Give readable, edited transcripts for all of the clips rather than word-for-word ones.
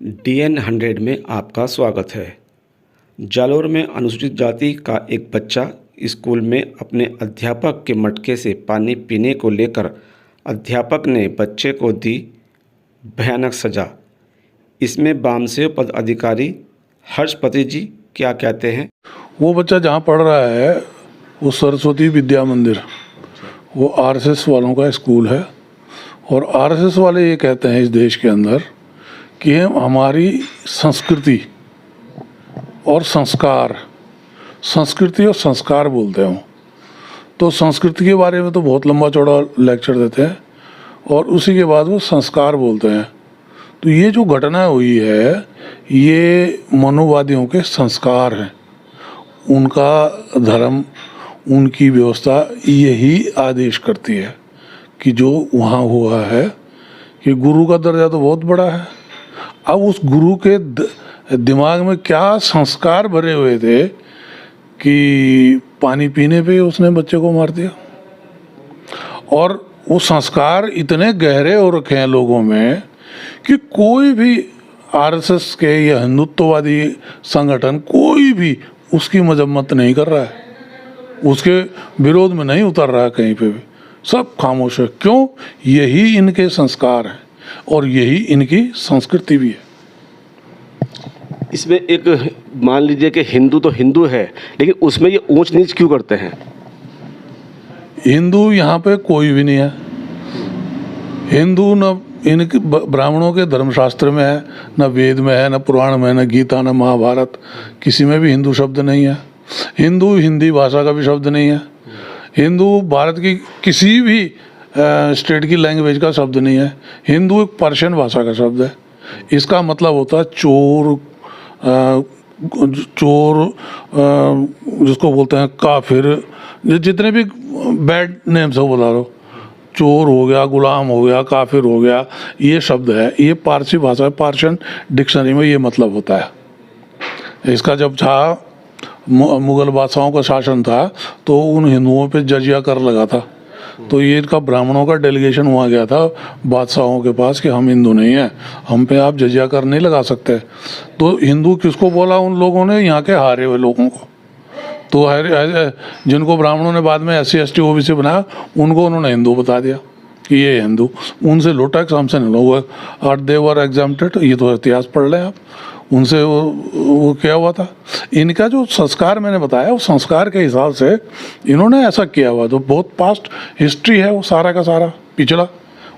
DN 100 में आपका स्वागत है। जालोर में अनुसूचित जाति का एक बच्चा स्कूल में अपने अध्यापक के मटके से पानी पीने को लेकर अध्यापक ने बच्चे को दी भयानक सज़ा। इसमें बामसेव पदाधिकारी हर्षपति जी क्या कहते हैं? वो बच्चा जहाँ पढ़ रहा है वो सरस्वती विद्या मंदिर, वो RSS वालों का स्कूल है। और RSS वाले ये कहते हैं इस देश के अंदर कि हमारी संस्कृति और संस्कार, संस्कृति और संस्कार बोलते हैं। तो संस्कृति के बारे में तो बहुत लंबा चौड़ा लेक्चर देते हैं और उसी के बाद वो संस्कार बोलते हैं। तो ये जो घटना हुई है ये मनुवादियों के संस्कार हैं, उनका धर्म, उनकी व्यवस्था यही आदेश करती है कि जो वहाँ हुआ है कि गुरु का दर्जा तो बहुत बड़ा है। अब उस गुरु के दिमाग में क्या संस्कार भरे हुए थे कि पानी पीने पे उसने बच्चे को मार दिया। और वो संस्कार इतने गहरे हो रखे हैं लोगों में कि कोई भी RSS के या हिंदुत्ववादी संगठन कोई भी उसकी मजम्मत नहीं कर रहा है, उसके विरोध में नहीं उतर रहा है कहीं पे भी, सब खामोश है। क्यों? यही इनके संस्कार हैं और यही इनकी संस्कृति भी है। इसमें एक मान लीजिए कि हिंदू तो हिंदू है, लेकिन उसमें ये ऊंच नीच क्यों करते हैं? हिंदू यहाँ पे कोई भी नहीं है। हिंदू न इनके ब्राह्मणों के धर्मशास्त्र में है, न वेद में है, न पुराण में, न गीता, न महाभारत, किसी में भी हिंदू शब्द नहीं है। हिंदू हिंदी भाषा का भी शब्द नहीं है। हिंदू भारत की किसी भी स्टेट की लैंग्वेज का शब्द नहीं है। हिंदू एक पर्शियन भाषा का शब्द है। इसका मतलब होता है चोर, जिसको बोलते हैं काफिर, जितने भी बैड नेम्स हो बुला लो, चोर हो गया, गुलाम हो गया, काफिर हो गया, ये शब्द है। ये पारसी भाषा, पर्शियन डिक्शनरी में ये मतलब होता है। इसका जब था मुगल बादशाहों का शासन था तो उन हिंदुओं पे जजिया कर लगा था, तो ये इनका ब्राह्मणों का डेलीगेशन हुआ गया था बादशाहों के पास कि हम हिंदू नहीं हैं, हम पे आप जजिया कर नहीं लगा सकते। तो हिंदू किसको बोला? उन लोगों ने, यहाँ के हारे हुए लोगों को। तो जिनको ब्राह्मणों ने बाद में SC ST OBC बनाया, उनको उन्होंने हिंदू बता दिया कि ये हिंदू। उनसे लो टैक्स, हमसे नहीं लोग और दे वर एग्जाम्प्टेड। ये तो इतिहास पढ़ लें आप, उनसे वो क्या हुआ था। इनका जो संस्कार मैंने बताया, वो संस्कार के हिसाब से इन्होंने ऐसा किया हुआ। तो बहुत पास्ट हिस्ट्री है वो सारा का सारा, पिछला,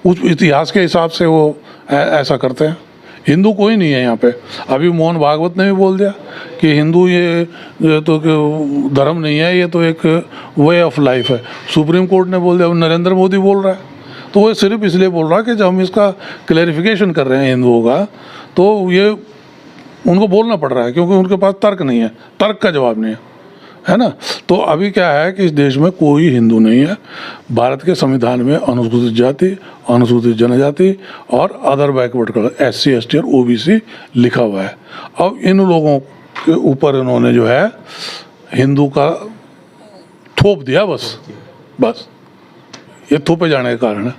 उस इतिहास के हिसाब से वो ऐसा करते हैं। हिंदू कोई नहीं है यहाँ पे। अभी मोहन भागवत ने भी बोल दिया कि हिंदू ये तो धर्म नहीं है, ये तो एक वे ऑफ लाइफ है। सुप्रीम कोर्ट ने बोल दिया, नरेंद्र मोदी बोल रहा है। तो वो सिर्फ इसलिए बोल रहा है कि जब हम इसका क्लैरिफिकेशन कर रहे हैं हिंदुओं का, तो ये उनको बोलना पड़ रहा है क्योंकि उनके पास तर्क नहीं है, तर्क का जवाब नहीं है ना। तो अभी क्या है कि इस देश में कोई हिंदू नहीं है। भारत के संविधान में अनुसूचित जाति, अनुसूचित जनजाति और other backward class SC ST और OBC लिखा हुआ है। अब इन लोगों के ऊपर इन्होंने जो है हिंदू का थोप दिया, बस ये थोपे जाने का कारण है।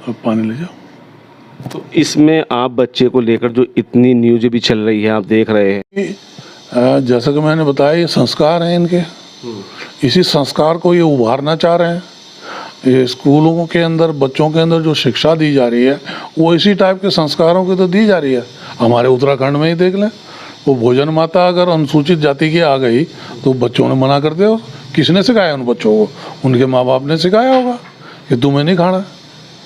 अब पानी ले जाओ। तो इसमें आप बच्चे को लेकर जो इतनी न्यूज़ भी चल रही है, आप देख रहे हैं, जैसा कि मैंने बताया, ये संस्कार हैं इनके। इसी संस्कार को ये उभारना चाह रहे हैं। ये स्कूलों के अंदर बच्चों के अंदर जो शिक्षा दी जा रही है वो इसी टाइप के संस्कारों की तो दी जा रही है। हमारे उत्तराखंड में ही देख लें, वो भोजन माता अगर अनुसूचित जाति की आ गई तो बच्चों ने मना कर दिया। किसने सिखाया उन बच्चों को? उनके माँ बाप ने सिखाया होगा कि तुम्हें नहीं खाना।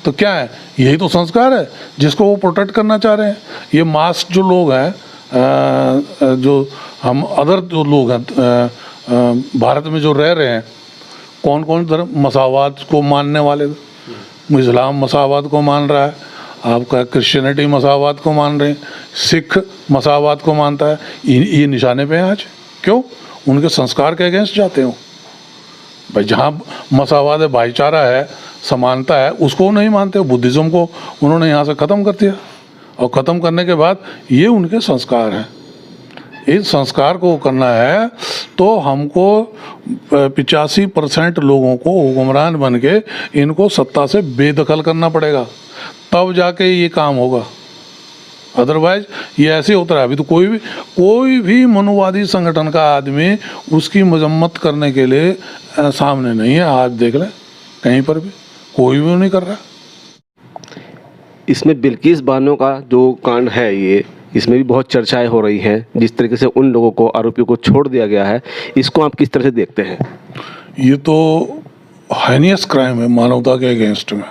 तो क्या है? यही तो संस्कार है जिसको वो प्रोटेक्ट करना चाह रहे हैं। ये मास जो लोग हैं, जो हम अदर जो लोग हैं भारत में जो रह रहे हैं, कौन कौन धर्म मसावाद को मानने वाले? इस्लाम मसावाद को मान रहा है, आपका क्रिश्चियनिटी मसावाद को मान रहे हैं, सिख मसावाद को मानता है। ये निशाने पे हैं आज। क्यों? उनके संस्कार के अगेंस्ट जाते हो भाई। जहाँ मसावाद है, भाईचारा है, समानता है, उसको नहीं मानते हो। बुद्धिज़्म को उन्होंने यहाँ से ख़त्म कर दिया और ख़त्म करने के बाद ये उनके संस्कार हैं। इस संस्कार को करना है तो हमको 85% लोगों को हुक्मरान बन के इनको सत्ता से बेदखल करना पड़ेगा, तब जाके ये काम होगा। अदरवाइज ये ऐसे होता है। अभी तो कोई भी मनुवादी संगठन का आदमी उसकी मजम्मत करने के लिए सामने नहीं है। आज देख लें कहीं पर भी कोई भी नहीं कर रहा। इसमें बिल्किस बानो का जो कांड है, ये इसमें भी बहुत चर्चाएं हो रही हैं। जिस तरीके से उन लोगों को, आरोपियों को छोड़ दिया गया है, इसको आप किस तरह से देखते हैं? ये तो हाइनियस क्राइम है मानवता के अगेंस्ट में।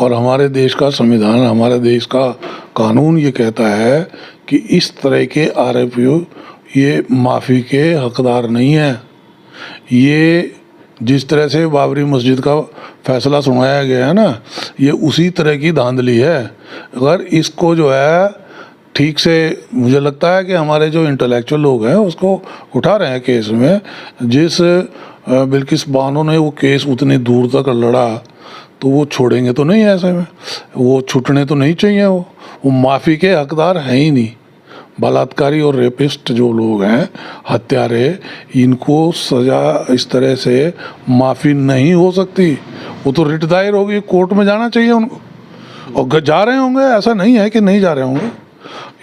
और हमारे देश का संविधान, हमारे देश का कानून ये कहता है कि इस तरह के आरोपियों ये माफ़ी के हकदार नहीं हैं। ये जिस तरह से बाबरी मस्जिद का फैसला सुनाया गया है ना, ये उसी तरह की धांधली है। अगर इसको जो है ठीक से, मुझे लगता है कि हमारे जो इंटेलेक्चुअल लोग हैं उसको उठा रहे हैं केस में। जिस बिल्किस बानो ने वो केस उतनी दूर तक लड़ा, तो वो छोड़ेंगे तो नहीं ऐसे में, वो छूटने तो नहीं चाहिए। वो माफ़ी के हकदार हैं ही नहीं। बलात्कारी और रेपिस्ट जो लोग हैं, हत्यारे, इनको सज़ा इस तरह से माफ़ी नहीं हो सकती। वो तो रिट दायर होगी, कोर्ट में जाना चाहिए उनको, और जा रहे होंगे, ऐसा नहीं है कि नहीं जा रहे होंगे।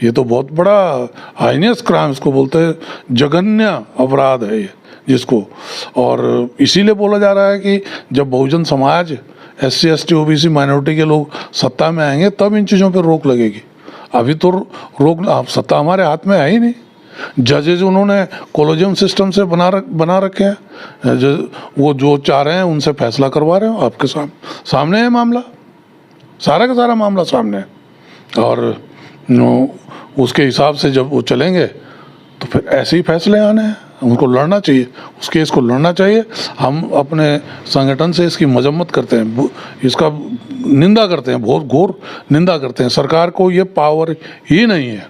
ये तो बहुत बड़ा हाइनियस क्राइम इसको बोलते हैं, जघन्य अपराध है ये जिसको। और इसीलिए बोला जा रहा है कि जब Bahujan Samaj, SC ST OBC minority के लोग सत्ता में आएंगे तब इन चीज़ों पर रोक लगेगी। अभी तो रोक, सत्ता हमारे हाथ में है ही नहीं। जजेज उन्होंने कोलोजियम सिस्टम से बना रखे हैं, वो जो चाह रहे हैं उनसे फैसला करवा रहे हो। आपके सामने है मामला, सारा का सारा मामला सामने है। और उसके हिसाब से जब वो चलेंगे तो फिर ऐसे ही फैसले आने हैं। उनको लड़ना चाहिए, उस केस को लड़ना चाहिए। हम अपने संगठन से इसकी मजम्मत करते हैं, इसका निंदा करते हैं, बहुत घोर निंदा करते हैं। सरकार को ये पावर ही नहीं है।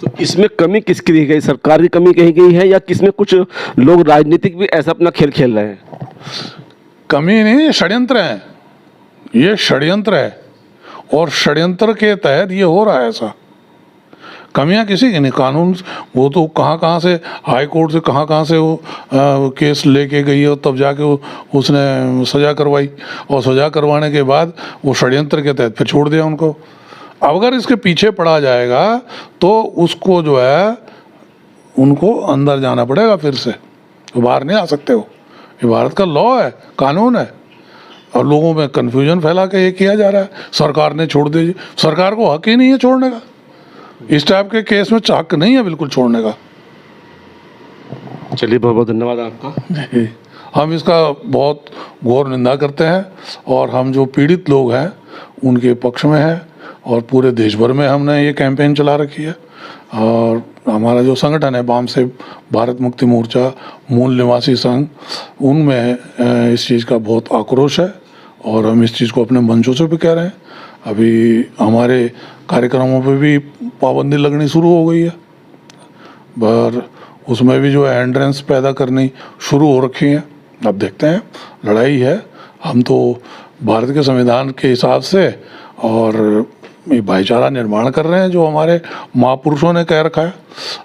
तो इसमें कमी किसकी दी गई? सरकार की कमी कही गई है, या किसमें कुछ लोग राजनीतिक भी ऐसा अपना खेल खेल रहे हैं? कमी नहीं, ये षड्यंत्र है, ये षड्यंत्र है। और षड्यंत्र के तहत ये हो रहा है ऐसा। कमियां किसी की नहीं। कानून वो तो कहाँ से हाई कोर्ट से कहाँ से वो केस लेके गई है, तब जाके उसने सज़ा करवाई, और सज़ा करवाने के बाद वो षड्यंत्र के तहत फिर छोड़ दिया उनको। अब अगर इसके पीछे पड़ा जाएगा तो उसको जो है उनको अंदर जाना पड़ेगा फिर से, तो बाहर नहीं आ सकते। वो ये भारत का लॉ है, कानून है। और लोगों में कन्फ्यूजन फैला के ये किया जा रहा है, सरकार ने छोड़ दी। सरकार को हक ही नहीं है छोड़ने का। इस टाइप के केस में हक नहीं है बिल्कुल छोड़ने का। चलिए, बहुत बहुत धन्यवाद आपका। हम इसका बहुत घोर निंदा करते हैं, और हम जो पीड़ित लोग हैं उनके पक्ष में हैं। और पूरे देश भर में हमने ये कैंपेन चला रखी है। और हमारा जो संगठन है वामसे भारत मुक्ति मोर्चा, मूल निवासी संघ, उनमें इस चीज़ का बहुत आक्रोश है। और हम इस चीज़ को अपने मंचों से भी कह रहे हैं। अभी हमारे कार्यक्रमों पे भी पाबंदी लगनी शुरू हो गई है, पर उसमें भी जो है एंड्रेंस पैदा करनी शुरू हो रखी है। अब देखते हैं, लड़ाई है। हम तो भारत के संविधान के हिसाब से और ये भाईचारा निर्माण कर रहे हैं जो हमारे महापुरुषों ने कह रखा है।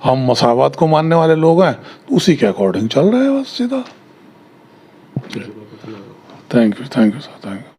हम मसावत को मानने वाले लोग हैं, उसी के अकॉर्डिंग चल रहे हैं बस सीधा। Thank you sir, thank you.